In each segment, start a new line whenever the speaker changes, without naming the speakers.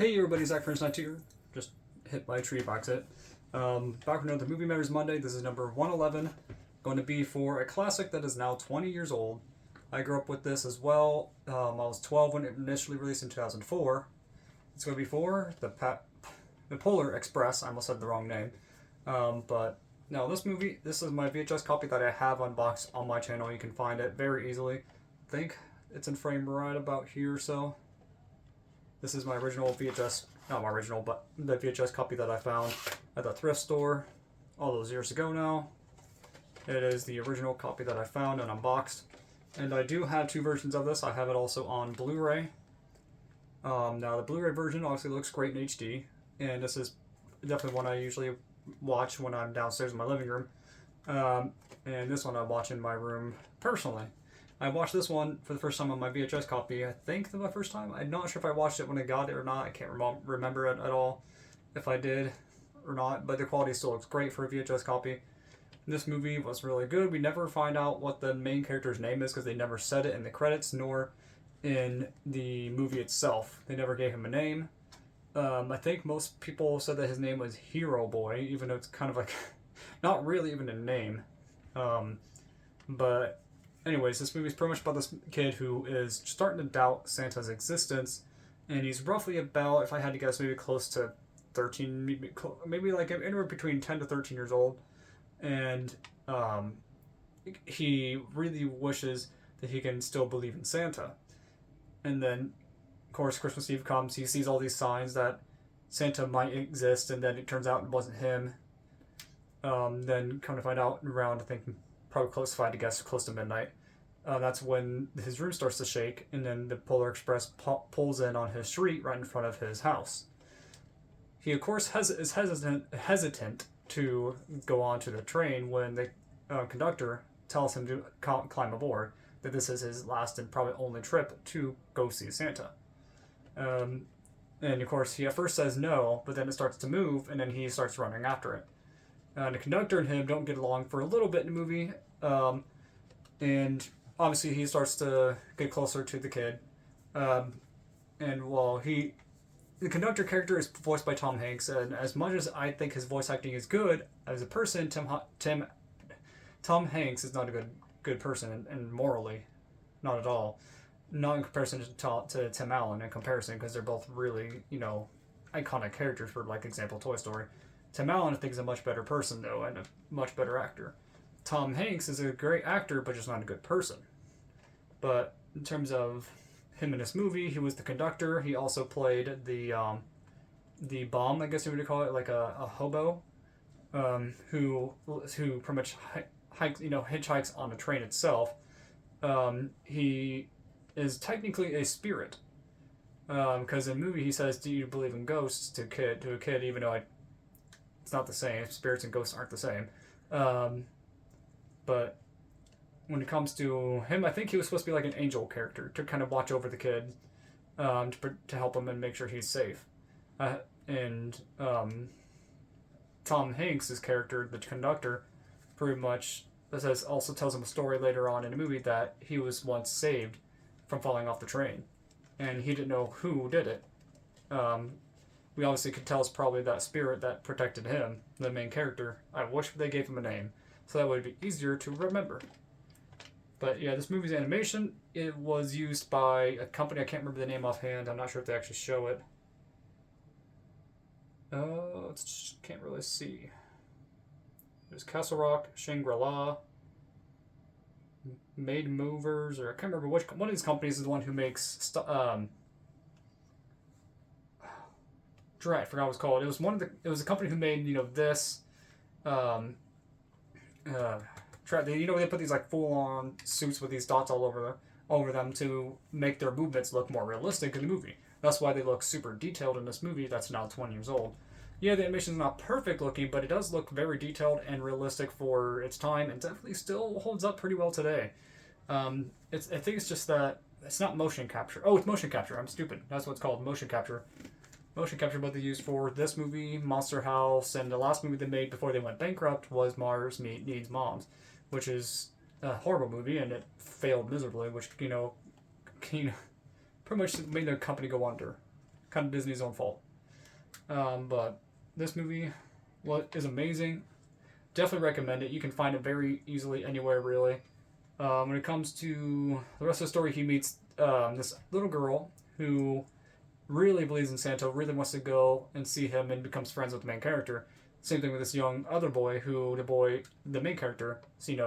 Hey everybody, Zach Prince here. Just hit my tree box it. Back with another Movie Matters Monday. This is number 111. Going to be for a classic that is now 20 years old. I grew up with this as well. I was 12 when it initially released in 2004. It's going to be for the Polar Express. I almost said the wrong name. But no, this is my VHS copy that I have unboxed on my channel. You can find it very easily. I think it's in frame right about here, so. This is my original VHS, not my original, but the VHS copy that I found at the thrift store all those years ago now. It is the original copy that I found and unboxed. And I do have two versions of this. I have it also on Blu-ray. Now the Blu-ray version obviously looks great in HD, and this is definitely one I usually watch when I'm downstairs in my living room. And this one I watch in my room personally. I watched this one for the first time on my VHS copy. I think my first time. I'm not sure if I watched it when I got it or not. I can't remember it at all if I did or not, but the quality still looks great for a VHS copy. This movie was really good. We never find out what the main character's name is because they never said it in the credits nor in the movie itself. They never gave him a name. I think most people said that his name was Hero Boy, even though it's kind of like not really even a name. But anyways, this movie is pretty much about this kid who is starting to doubt Santa's existence, and he's roughly about, if I had to guess, maybe close to 13, maybe like anywhere between 10 to 13 years old, and he really wishes that he can still believe in Santa. And then, of course, Christmas Eve comes, he sees all these signs that Santa might exist, and then it turns out it wasn't him. Then come to find out around, I think, probably close, if I had to guess, close to midnight. That's when his room starts to shake, and then the Polar Express pulls in on his street right in front of his house. He, of course, is hesitant to go onto the train when the conductor tells him to climb aboard, that this is his last and probably only trip to go see Santa. And, of course, he at first says no, but then it starts to move, and then he starts running after it. The conductor and him don't get along for a little bit in the movie, and obviously he starts to get closer to the kid. And while the conductor character is voiced by Tom Hanks, and as much as I think his voice acting is good, as a person, Tom Hanks is not a good person, and morally, not at all. Not in comparison to Tim Allen, in comparison, because they're both really, iconic characters for, like, example, Toy Story. Tim Allen, I think, is a much better person, though, and a much better actor. Tom Hanks is a great actor, but just not a good person. But in terms of him in this movie, he was the conductor. He also played the bum, I guess you would call it, like a hobo, who pretty much hitchhikes on the train itself. He is technically a spirit, because in the movie he says, "Do you believe in ghosts?" to a kid, even though it's not the same. Spirits and ghosts aren't the same. But when it comes to him, I think he was supposed to be like an angel character to kind of watch over the kid, to help him and make sure he's safe. And Tom Hanks' character, the conductor, pretty much also tells him a story later on in the movie that he was once saved from falling off the train, and he didn't know who did it. We obviously could tell it's probably that spirit that protected him, the main character. I wish they gave him a name, so that would be easier to remember. But yeah, this movie's animation, it was used by a company, I can't remember the name offhand, I'm not sure if they actually show it. Can't really see. There's Castle Rock, Shangri-La, Made Movers, or I can't remember which one of these companies is the one who makes I forgot what it was called. It was a company who made, this they put these like full-on suits with these dots all over them to make their movements look more realistic in the movie. That's why they look super detailed in this movie that's now 20 years old. Yeah, the animation is not perfect looking, but it does look very detailed and realistic for its time, and definitely still holds up pretty well today. I think it's just that it's not motion capture. Oh, it's motion capture. I'm stupid. That's what it's called, motion capture. Motion capture, what they used for this movie, Monster House, and the last movie they made before they went bankrupt was Mars Needs Moms, which is a horrible movie, and it failed miserably, which, pretty much made their company go under. kind of Disney's own fault. But this movie is amazing. Definitely recommend it. You can find it very easily anywhere, really. When it comes to the rest of the story, he meets this little girl who really believes in Santa, really wants to go and see him, and becomes friends with the main character. Same thing with this young other boy who the main character,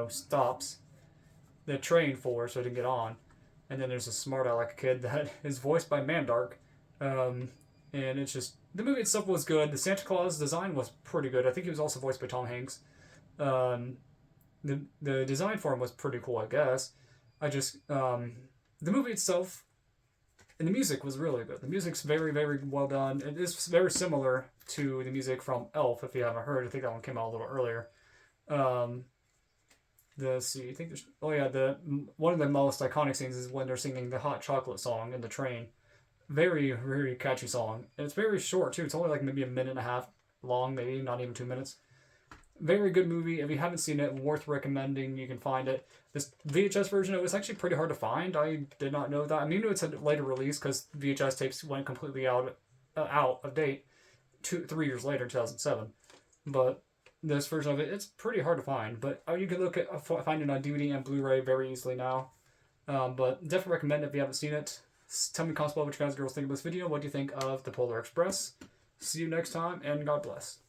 stops the train for so he can get on. And then there's a smart aleck kid that is voiced by Mandark. And it's just, the movie itself was good. The Santa Claus design was pretty good. I think he was also voiced by Tom Hanks. The design for him was pretty cool, I guess. The movie itself and the music was really good. The music's very, very well done. It is very similar to the music from Elf, if you haven't heard. I think that one came out a little earlier. One of the most iconic scenes is when they're singing the Hot Chocolate song in the train. Very, very catchy song. And it's very short, too. It's only like maybe a minute and a half long, maybe not even 2 minutes. Very good movie. If you haven't seen it, worth recommending. You can find it. This VHS version, it was actually pretty hard to find. I did not know that. I knew it's a later release because VHS tapes went completely out of date 3 years later, 2007. But this version of it, it's pretty hard to find. But you can find it on DVD and Blu-ray very easily now. But definitely recommend it if you haven't seen it. Tell me in comments below what you guys and girls think of this video. What do you think of The Polar Express? See you next time, and God bless.